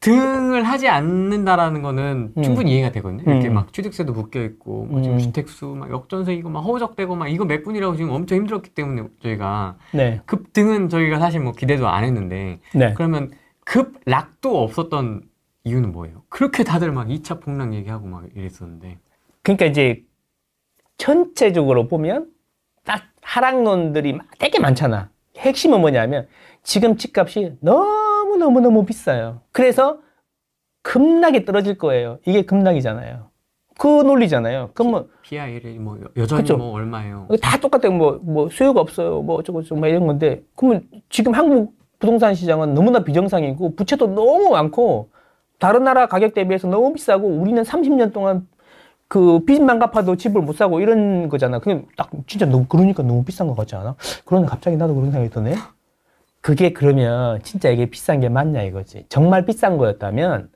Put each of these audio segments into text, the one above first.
등을 하지 않는다라는 거는 충분히 이해가 되거든요. 이렇게 막 취득세도 묶여 있고, 뭐 지금 주택수 막 역전세이고 막 허우적대고 막 이거 몇 분이라고 지금 엄청 힘들었기 때문에 저희가 네. 급등은 저희가 사실 뭐 기대도 안 했는데 네. 그러면 급락도 없었던 이유는 뭐예요? 그렇게 다들 막 2차 폭락 얘기하고 막 이랬었는데. 그러니까 이제 전체적으로 보면 딱 하락론들이 되게 많잖아. 핵심은 뭐냐면 지금 집값이 너무 비싸요. 그래서 급락이 떨어질 거예요. 이게 급락이잖아요. 그 논리잖아요. 그러면 PIL이 뭐 여전히 그쵸? 뭐 얼마예요? 다 똑같아요. 뭐 수요가 없어요. 뭐 어쩌고 막 이런 건데 그러면 지금 한국 부동산 시장은 너무나 비정상이고 부채도 너무 많고 다른 나라 가격 대비해서 너무 비싸고 우리는 30년 동안 그 빚만 갚아도 집을 못 사고 이런 거잖아. 그냥 딱 진짜 너무 그러니까 너무 비싼 것 같지 않아? 그러네 갑자기 나도 그런 생각이 드네. 그게 그러면 진짜 이게 비싼 게 맞냐 이거지. 정말 비싼 거였다면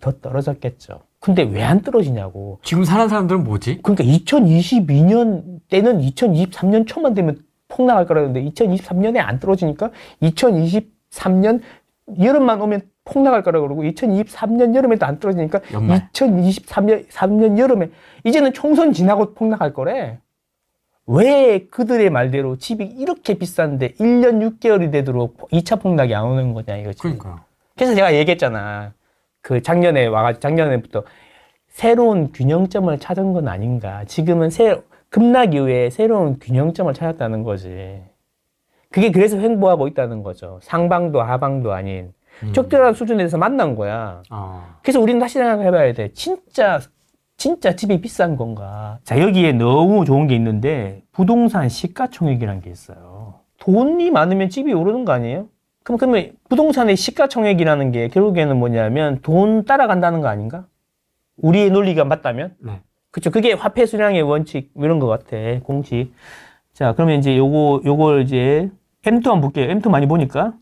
더 떨어졌겠죠. 근데 왜 안 떨어지냐고. 지금 사는 사람들은 뭐지? 그러니까 2022년 때는 2023년 초만 되면 폭락할 거라는데 2023년에 안 떨어지니까 2023년 여름만 오면 폭락할 거라고 그러고 2023년 여름에도 안 떨어지니까 연말. 2023년 여름에 이제는 총선 지나고 폭락할 거래. 왜 그들의 말대로 집이 이렇게 비싼데 1년 6개월이 되도록 2차 폭락이 안 오는 거냐 이거지. 그러니까요. 그래서 제가 얘기했잖아. 그 작년에부터 새로운 균형점을 찾은 건 아닌가. 지금은 급락 이후에 새로운 균형점을 찾았다는 거지. 그게 그래서 횡보하고 있다는 거죠. 상방도 하방도 아닌 적절한 수준에서 만난 거야. 그래서 우리는 다시 생각해봐야 돼. 진짜 집이 비싼 건가? 자, 여기에 너무 좋은 게 있는데 부동산 시가총액이라는 게 있어요. 돈이 많으면 집이 오르는 거 아니에요? 그러면 부동산의 시가총액이라는 게 결국에는 뭐냐면 돈 따라간다는 거 아닌가? 우리의 논리가 맞다면? 네. 그쵸. 그게 화폐 수량의 원칙, 이런 것 같아. 공식. 자, 그러면 이제 요걸 이제 M2 한번 볼게요. M2 많이 보니까.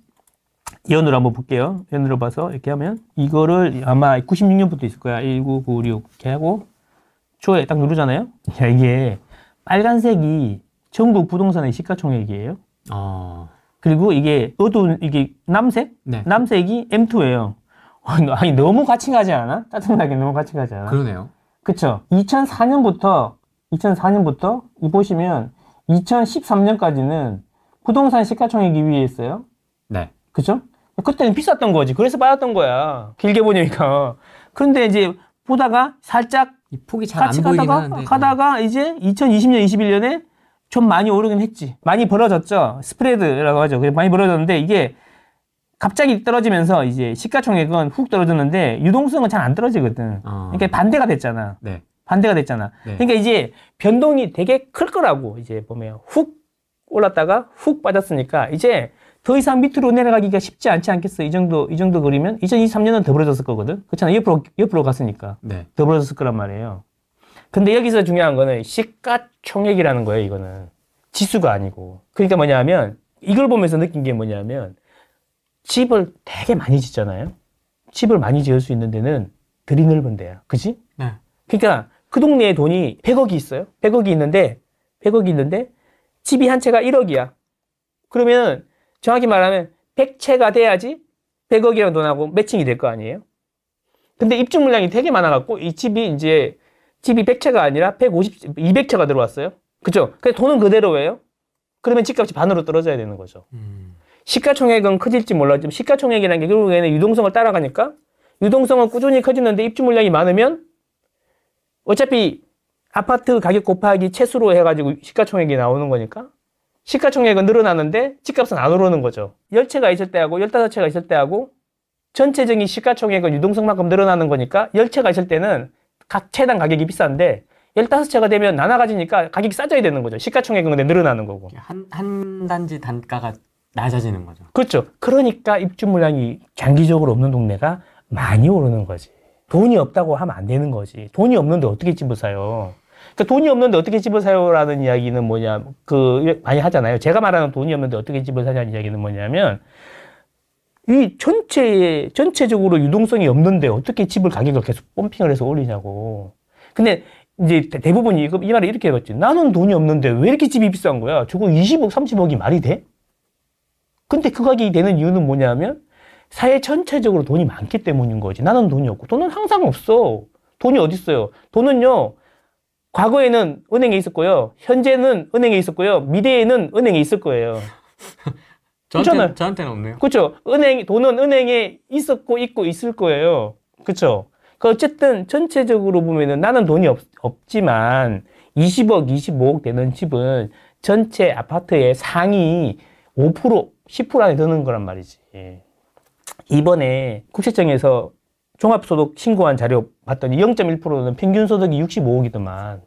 연으로 한번 볼게요. 연으로 봐서 이렇게 하면 이거를 아마 96년부터 있을 거야. 1996 이렇게 하고 초에 딱 누르잖아요. 자, 이게 빨간색이 전국 부동산의 시가총액이에요. 그리고 이게 어두운 이게 남색? 네. 남색이 M2예요. 아니 너무 같이 가지 않아? 짜증나게 너무 같이 가지 않아? 그러네요. 그쵸? 2004년부터 이 보시면 2013년까지는 부동산 시가총액이 위에 있어요. 네. 그쵸? 그때는 비쌌던 거지. 그래서 빠졌던 거야. 길게 보니까. 그런데 이제 보다가 살짝 이 폭이 잘 안 같이 보이긴 하는데. 가다가 이제 2020년, 21년에 좀 많이 오르긴 했지. 많이 벌어졌죠. 스프레드라고 하죠. 많이 벌어졌는데 이게 갑자기 떨어지면서 이제 시가총액은 훅 떨어졌는데 유동성은 잘 안 떨어지거든. 그러니까 반대가 됐잖아. 네. 반대가 됐잖아. 네. 그러니까 이제 변동이 되게 클 거라고 이제 보면 훅 올랐다가 훅 빠졌으니까 이제 더 이상 밑으로 내려가기가 쉽지 않지 않겠어? 이 정도 그리면 2023년은 더 벌어졌을 거거든. 그렇잖아. 옆으로 갔으니까. 네. 더 벌어졌을 거란 말이에요. 근데 여기서 중요한 거는 시가총액이라는 거예요. 이거는 지수가 아니고. 그러니까 뭐냐면 이걸 보면서 느낀 게 뭐냐면 집을 되게 많이 짓잖아요. 집을 많이 지을 수 있는 데는 들이 넓은 데야. 그지? 네. 그러니까 그 동네에 돈이 100억이 있어요. 100억이 있는데 집이 한 채가 1억이야. 그러면 정확히 말하면 100채가 돼야지 100억이라는 돈하고 매칭이 될 거 아니에요? 근데 입주 물량이 되게 많아갖고 이 집이 100채가 아니라 200채가 들어왔어요. 그죠? 근데 돈은 그대로예요. 그러면 집값이 반으로 떨어져야 되는 거죠. 시가총액은 커질지 몰라도 시가총액이라는 게 결국에는 유동성을 따라가니까 유동성은 꾸준히 커지는데 입주 물량이 많으면 어차피 아파트 가격 곱하기 채수로 해가지고 시가총액이 나오는 거니까 시가총액은 늘어나는데 집값은 안 오르는 거죠. 10채가 있을 때하고 15채가 있을 때하고 전체적인 시가총액은 유동성만큼 늘어나는 거니까 10채가 있을 때는 각 채당 가격이 비싼데 15채가 되면 나눠가지니까 가격이 싸져야 되는 거죠. 시가총액은 근데 늘어나는 거고. 한 단지 단가가 낮아지는 거죠. 그렇죠. 그러니까 입주 물량이 장기적으로 없는 동네가 많이 오르는 거지. 돈이 없다고 하면 안 되는 거지. 돈이 없는데 어떻게 집을 사요? 그러니까 돈이 없는데 어떻게 집을 사요라는 이야기는 뭐냐, 많이 하잖아요. 제가 말하는 돈이 없는데 어떻게 집을 사냐는 이야기는 뭐냐면, 이 전체적으로 유동성이 없는데 어떻게 집을 가격을 계속 펌핑을 해서 올리냐고. 근데 이제 대부분이 이 말을 이렇게 해봤지. 나는 돈이 없는데 왜 이렇게 집이 비싼 거야? 저거 20억, 30억이 말이 돼? 근데 그 가격이 되는 이유는 뭐냐면, 사회 전체적으로 돈이 많기 때문인 거지. 나는 돈이 없고. 돈은 항상 없어. 돈이 어디 있어요? 돈은요, 과거에는 은행에 있었고요. 현재는 은행에 있었고요. 미래에는 은행에 있을 거예요. 저한테는 없네요. 그렇죠. 돈은 은행에 있었고 있고 있을 거예요. 그렇죠. 어쨌든 전체적으로 보면은 나는 돈이 없지만 20억, 25억 되는 집은 전체 아파트의 상위 5%, 10% 안에 드는 거란 말이지. 이번에 국세청에서 종합소득 신고한 자료 봤더니 0.1%는 평균 소득이 65억이더만.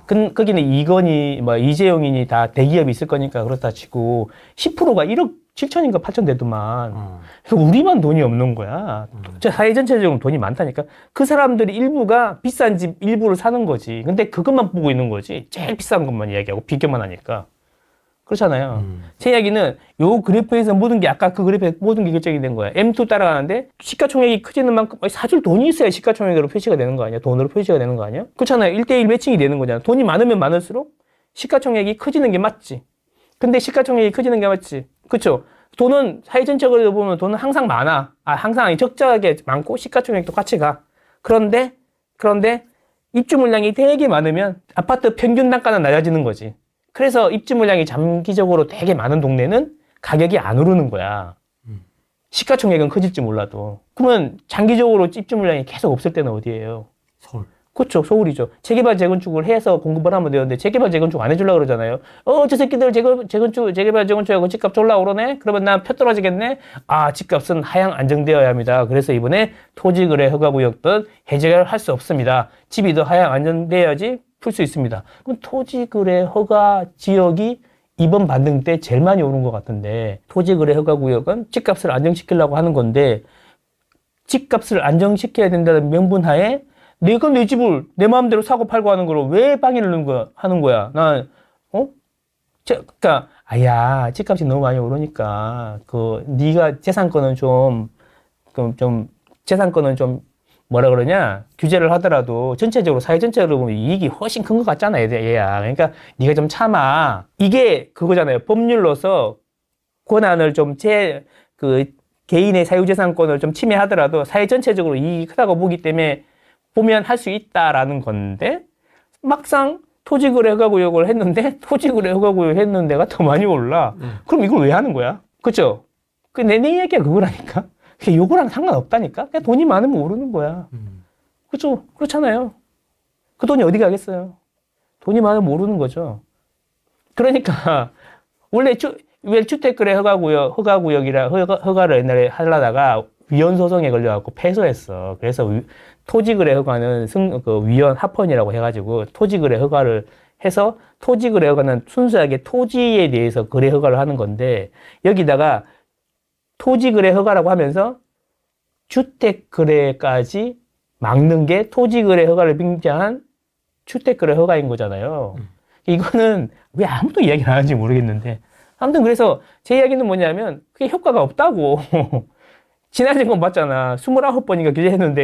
거기는 이건희, 이재용이니 다 대기업이 있을 거니까 그렇다 치고 10%가 1억 7천인가 8천 되더만. 그래서 우리만 돈이 없는 거야. 사회 전체적으로 돈이 많다니까. 그 사람들이 일부가 비싼 집 일부를 사는 거지. 근데 그것만 보고 있는 거지. 제일 비싼 것만 이야기하고 비교만 하니까. 그렇잖아요. 제 이야기는 요 그래프에서 모든 게 아까 그 그래프에 모든 게 결정이 된 거야. M2 따라가는데 시가총액이 커지는 만큼 사줄 돈이 있어야 시가총액으로 표시가 되는 거 아니야? 돈으로 표시가 되는 거 아니야? 그렇잖아요. 1대1 매칭이 되는 거잖아. 돈이 많으면 많을수록 시가총액이 커지는 게 맞지. 근데 시가총액이 커지는 게 맞지. 그렇죠? 돈은 사회 전체적으로 보면 돈은 항상 많아. 항상 적절하게 많고 시가총액도 같이 가. 그런데 입주 물량이 되게 많으면 아파트 평균 단가는 낮아지는 거지. 그래서 입주 물량이 장기적으로 되게 많은 동네는 가격이 안 오르는 거야. 시가총액은 커질지 몰라도. 그러면 장기적으로 입주 물량이 계속 없을 때는 어디예요? 서울. 그렇죠. 서울이죠. 재개발, 재건축을 해서 공급을 하면 되는데 재개발, 재건축 안 해주려고 그러잖아요. 저 새끼들 재개발, 재건축하고 집값 졸라 오르네? 그러면 나 표 떨어지겠네? 집값은 하향 안정되어야 합니다. 그래서 이번에 토지거래 허가구역도 해제를 할 수 없습니다. 집이 더 하향 안정돼야지 풀 수 있습니다. 그럼 토지거래 허가 지역이 이번 반등 때 제일 많이 오른 것 같은데 토지거래 허가구역은 집값을 안정시키려고 하는 건데 집값을 안정시켜야 된다는 명분하에 내가 내 집을 내 마음대로 사고 팔고 하는 걸 왜 방해를 하는 거야? 그러니까 집값이 너무 많이 오르니까 네가 재산권은 재산권은 좀 뭐라 그러냐? 규제를 하더라도 전체적으로 사회 전체로 보면 이익이 훨씬 큰 것 같잖아, 얘야. 그러니까 네가 좀 참아. 이게 그거잖아요. 법률로서 권한을 좀 개인의 사유재산권을 좀 침해하더라도 사회 전체적으로 이익이 크다고 보기 때문에 보면 할 수 있다라는 건데 막상 토지거래 허가구역을 했는데 토지거래 허가구역 했는 데가 더 많이 올라. 그럼 이걸 왜 하는 거야? 그쵸? 내 이야기가 그거라니까. 요거랑 상관없다니까. 그냥 돈이 많으면 오르는 거야. 그죠? 그렇잖아요. 그 돈이 어디 가겠어요? 돈이 많으면 오르는 거죠. 그러니까 원래 왜 주택거래 허가를 옛날에 하려다가 위헌 소송에 걸려갖고 패소했어. 그래서 토지거래 허가는 위헌 합헌이라고 해가지고 토지거래 허가를 해서 토지거래 허가는 순수하게 토지에 대해서 거래 허가를 하는 건데 여기다가 토지거래 허가라고 하면서 주택거래까지 막는 게 토지거래 허가를 빙자한 주택거래 허가인 거잖아요. 이거는 왜 아무도 이야기를 안 하는지 모르겠는데 아무튼 그래서 제 이야기는 뭐냐면 그게 효과가 없다고. 지난해 건 봤잖아. 29번인가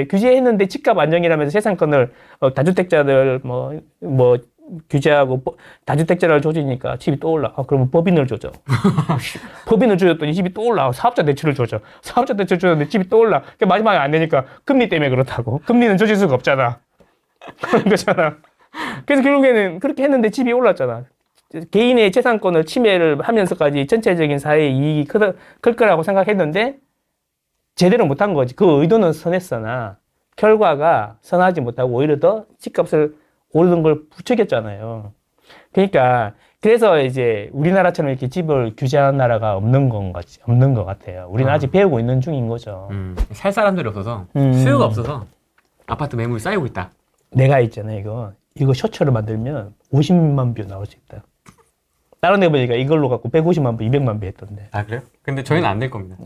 규제했는데 집값 안정이라면서 재산권을 다주택자들 규제하고 다주택자를 조지니까 집이 또 올라. 그러면 법인을 조져. 법인을 조졌더니 집이 또 올라. 사업자 대출을 조져. 사업자 대출 조졌는데 집이 또 올라. 마지막에 안 되니까 금리 때문에 그렇다고. 금리는 조질 수가 없잖아. 그런 거잖아. 그래서 결국에는 그렇게 했는데 집이 올랐잖아. 개인의 재산권을 침해를 하면서까지 전체적인 사회의 이익이 클 거라고 생각했는데 제대로 못한 거지. 그 의도는 선했으나 결과가 선하지 못하고 오히려 더 집값을 오르는 걸 부추겼잖아요. 그러니까 그래서 이제 우리나라처럼 이렇게 집을 규제하는 나라가 없는 것 같아요. 우리는 아직 배우고 있는 중인 거죠. 살 사람들이 없어서 수요가 없어서 아파트 매물이 쌓이고 있다. 내가 있잖아요. 이거 셔츠를 만들면 50만 뷰 나올 수 있다. 다른 데 보니까 이걸로 갖고 150만 뷰, 200만 뷰 했던데. 그래요? 근데 저희는 안 될 겁니다.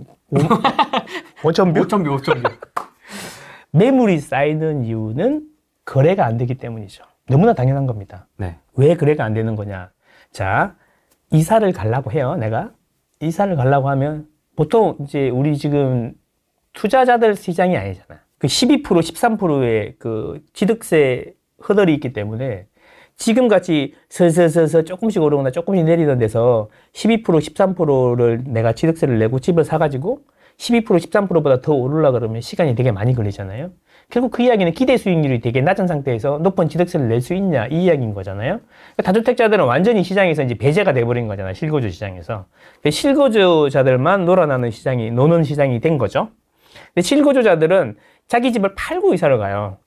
5천 뷰? 5천 뷰. 매물이 쌓이는 이유는 거래가 안 되기 때문이죠. 너무나 당연한 겁니다. 네. 왜 거래가 안 되는 거냐? 자, 이사를 가려고 해요. 내가 이사를 가려고 하면 보통 이제 우리 지금 투자자들 시장이 아니잖아. 12%, 13%의 취득세 허들이 있기 때문에 지금같이 서서서서 조금씩 오르거나 조금씩 내리는 데서 12%, 13%를 내가 취득세를 내고 집을 사가지고 12%, 13%보다 더 오르려 그러면 시간이 되게 많이 걸리잖아요. 결국 그 이야기는 기대 수익률이 되게 낮은 상태에서 높은 취득세를 낼 수 있냐 이 이야기인 거잖아요. 다주택자들은 완전히 시장에서 이제 배제가 돼버린 거잖아요. 실거주 시장에서. 실거주자들만 노는 시장이 된 거죠. 근데 실거주자들은 자기 집을 팔고 이사를 가요.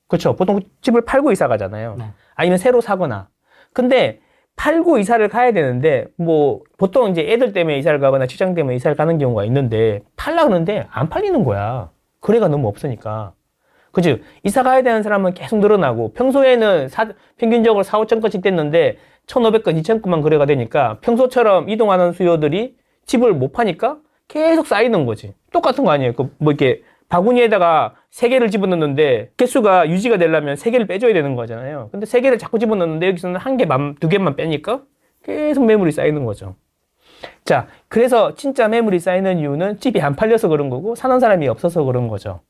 그렇죠. 보통 집을 팔고 이사 가잖아요. 네. 아니면 새로 사거나. 근데 팔고 이사를 가야 되는데 뭐 보통 이제 애들 때문에 이사를 가거나 직장 때문에 이사를 가는 경우가 있는데 팔려고 하는데 안 팔리는 거야. 거래가 너무 없으니까. 그죠? 이사 가야 되는 사람은 계속 늘어나고 평소에는 평균적으로 4, 5천 건씩 됐는데 1,500건, 2,000건만 거래가 되니까 평소처럼 이동하는 수요들이 집을 못 파니까 계속 쌓이는 거지. 똑같은 거 아니에요? 뭐 이렇게 바구니에다가 3개를 집어넣는데 개수가 유지가 되려면 3개를 빼줘야 되는 거잖아요. 근데 3개를 자꾸 집어넣는데 여기서는 1개만, 2개만 빼니까 계속 매물이 쌓이는 거죠. 자, 그래서 진짜 매물이 쌓이는 이유는 집이 안 팔려서 그런 거고 사는 사람이 없어서 그런 거죠.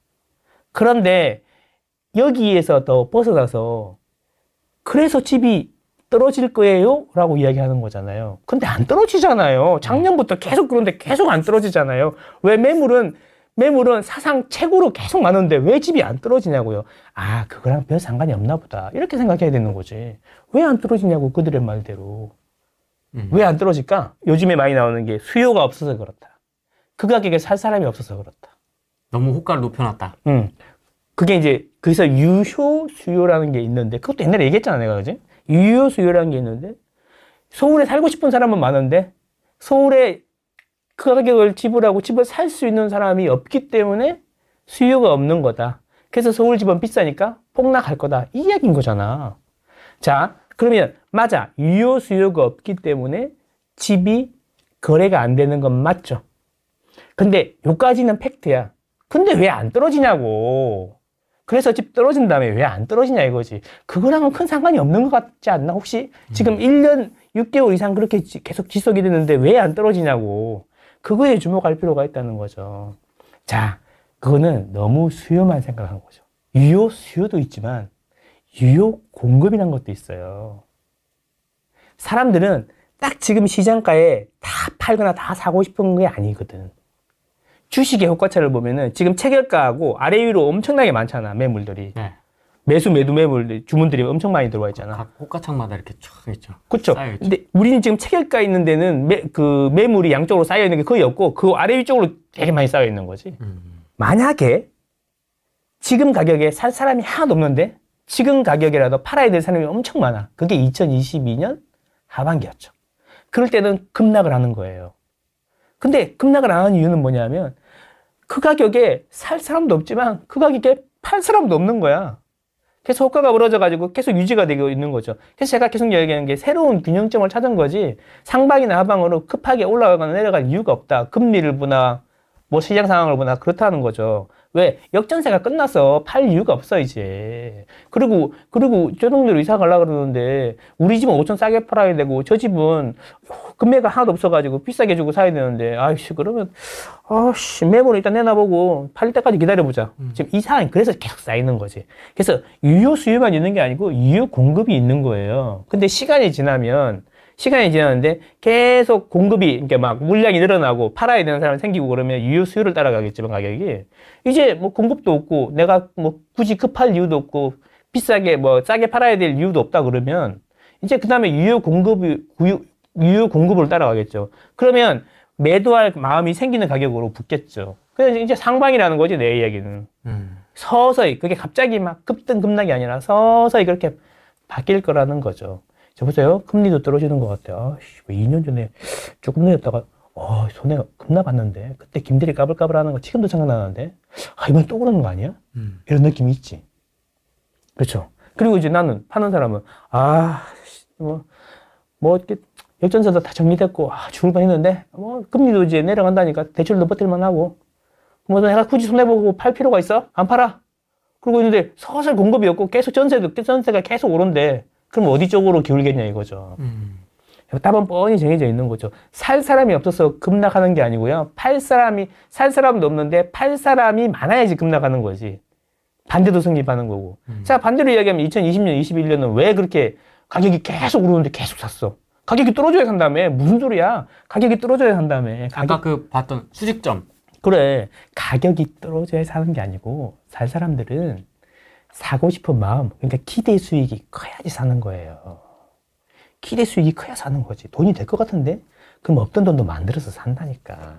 그런데 여기에서 더 벗어나서 그래서 집이 떨어질 거예요? 라고 이야기하는 거잖아요. 근데 안 떨어지잖아요. 작년부터 계속 그런데 계속 안 떨어지잖아요. 왜 매물은 사상 최고로 계속 많은데 왜 집이 안 떨어지냐고요. 아, 그거랑 별 상관이 없나 보다. 이렇게 생각해야 되는 거지. 왜 안 떨어지냐고, 그들의 말대로. 왜 안 떨어질까? 요즘에 많이 나오는 게 수요가 없어서 그렇다. 그 가격에 살 사람이 없어서 그렇다. 너무 호가를 높여놨다. 그게 이제, 그래서 유효 수요라는 게 있는데, 그것도 옛날에 얘기했잖아, 내가, 그지? 유효 수요라는 게 있는데, 서울에 살고 싶은 사람은 많은데, 서울에 그 가격을 지불하고 집을 살 수 있는 사람이 없기 때문에 수요가 없는 거다. 그래서 서울 집은 비싸니까 폭락할 거다. 이 이야기인 거잖아. 자, 그러면 맞아. 유효 수요가 없기 때문에 집이 거래가 안 되는 건 맞죠. 근데 요까지는 팩트야. 근데 왜 안 떨어지냐고. 그래서 집 떨어진 다음에 왜 안 떨어지냐 이거지. 그거랑은 큰 상관이 없는 것 같지 않나? 혹시 지금 1년 6개월 이상 그렇게 계속 지속이 되는데 왜 안 떨어지냐고. 그거에 주목할 필요가 있다는 거죠. 자, 그거는 너무 수요만 생각한 거죠. 유효 수요도 있지만 유효 공급이라는 것도 있어요. 사람들은 딱 지금 시장가에 다 팔거나 다 사고 싶은 게 아니거든. 주식의 효과차를 보면은 지금 체결가하고 아래 위로 엄청나게 많잖아, 매물들이. 네. 매수, 매도 매물, 주문들이 엄청 많이 들어와 있잖아. 각 호가창마다 이렇게 쫙 있죠. 그렇죠. 근데 우리는 지금 체결가 있는 데는 매물이 양쪽으로 쌓여 있는 게 거의 없고 그 아래 위쪽으로 되게 많이 쌓여 있는 거지. 만약에 지금 가격에 살 사람이 하나도 없는데 지금 가격이라도 팔아야 될 사람이 엄청 많아. 그게 2022년 하반기였죠. 그럴 때는 급락을 하는 거예요. 근데 급락을 안 하는 이유는 뭐냐면 그 가격에 살 사람도 없지만 그 가격에 팔 사람도 없는 거야. 계속 호가가 벌어져가지고 계속 유지가 되고 있는 거죠. 그래서 제가 계속 얘기하는 게 새로운 균형점을 찾은 거지 상방이나 하방으로 급하게 올라가거나 내려갈 이유가 없다. 금리를 보나 뭐 시장 상황을 보나 그렇다는 거죠. 왜? 역전세가 끝나서 팔 이유가 없어 이제. 그리고 저 동네로 이사 가려고 그러는데 우리 집은 5천 싸게 팔아야 되고 저 집은 금매가 하나도 없어가지고 비싸게 주고 사야 되는데 아이씨 그러면 아씨 매물을 일단 내놔보고 팔릴 때까지 기다려보자. 지금 이 상황이 그래서 계속 쌓이는 거지. 그래서 유효 수요만 있는 게 아니고 유효 공급이 있는 거예요. 근데 시간이 지났는데 계속 공급이, 그러니까 막 물량이 늘어나고 팔아야 되는 사람이 생기고 그러면 유효 수요를 따라가겠지만 가격이 이제 뭐 공급도 없고 내가 뭐 굳이 급할 이유도 없고 비싸게 뭐 싸게 팔아야 될 이유도 없다 그러면 이제 그 다음에 유효 공급을 따라가겠죠. 그러면 매도할 마음이 생기는 가격으로 붙겠죠. 그래서 이제 상방이라는 거지 내 이야기는. 서서히 그게 갑자기 막 급등급락이 아니라 서서히 그렇게 바뀔 거라는 거죠. 저 보세요. 금리도 떨어지는 것 같아요. 아이씨, 왜 2년 전에 조금 내렸다가, 손해 급락봤는데, 그때 김대리 까불까불 하는 거 지금도 생각나는데, 이번 또 그러는 거 아니야? 이런 느낌이 있지. 그렇죠. 그리고 이제 나는, 파는 사람은, 이렇게, 역전세도 다 정리됐고, 죽을 뻔 했는데, 금리도 이제 내려간다니까, 대출도 버틸만 하고, 내가 굳이 손해보고 팔 필요가 있어? 안 팔아. 그러고 있는데, 서서히 공급이 없고, 계속 전세가 계속 오른데, 그럼 어디 쪽으로 기울겠냐 이거죠. 답은 뻔히 정해져 있는 거죠. 살 사람이 없어서 급락하는 게 아니고요. 살 사람도 없는데 팔 사람이 많아야지 급락하는 거지. 반대도 성립하는 거고. 자, 반대로 이야기하면 2020년, 21년은 왜 그렇게 가격이 계속 오르는데 계속 샀어? 가격이 떨어져야 산다며. 무슨 소리야? 가격이 떨어져야 산다며. 아까 봤던 수직점. 그래, 가격이 떨어져야 사는 게 아니고 살 사람들은 사고 싶은 마음, 그러니까 기대 수익이 커야지 사는 거예요. 기대 수익이 커야 사는 거지. 돈이 될 것 같은데? 그럼 없던 돈도 만들어서 산다니까.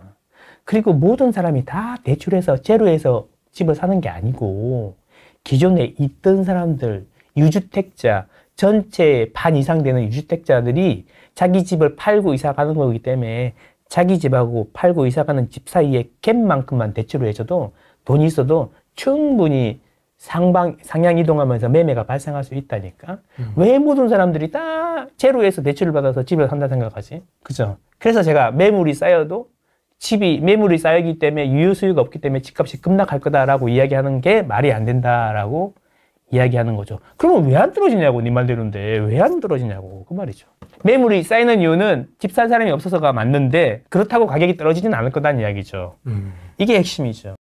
그리고 모든 사람이 다 대출해서 제로해서 집을 사는 게 아니고 기존에 있던 사람들, 유주택자, 전체 반 이상 되는 유주택자들이 자기 집을 팔고 이사 가는 거기 때문에 자기 집하고 팔고 이사 가는 집 사이에 갭만큼만 대출을 해줘도 돈이 있어도 충분히 상향 이동하면서 매매가 발생할 수 있다니까. 왜 모든 사람들이 다 제로에서 대출을 받아서 집을 산다 생각하지? 그죠? 그래서 제가 매물이 쌓여도 매물이 쌓이기 때문에 유효 수요가 없기 때문에 집값이 급락할 거다라고 이야기하는 게 말이 안 된다라고 이야기하는 거죠. 그러면 왜 안 떨어지냐고, 네 말대로인데 왜 안 떨어지냐고 그 말이죠. 매물이 쌓이는 이유는 집 살 사람이 없어서가 맞는데 그렇다고 가격이 떨어지진 않을 거다는 이야기죠. 이게 핵심이죠.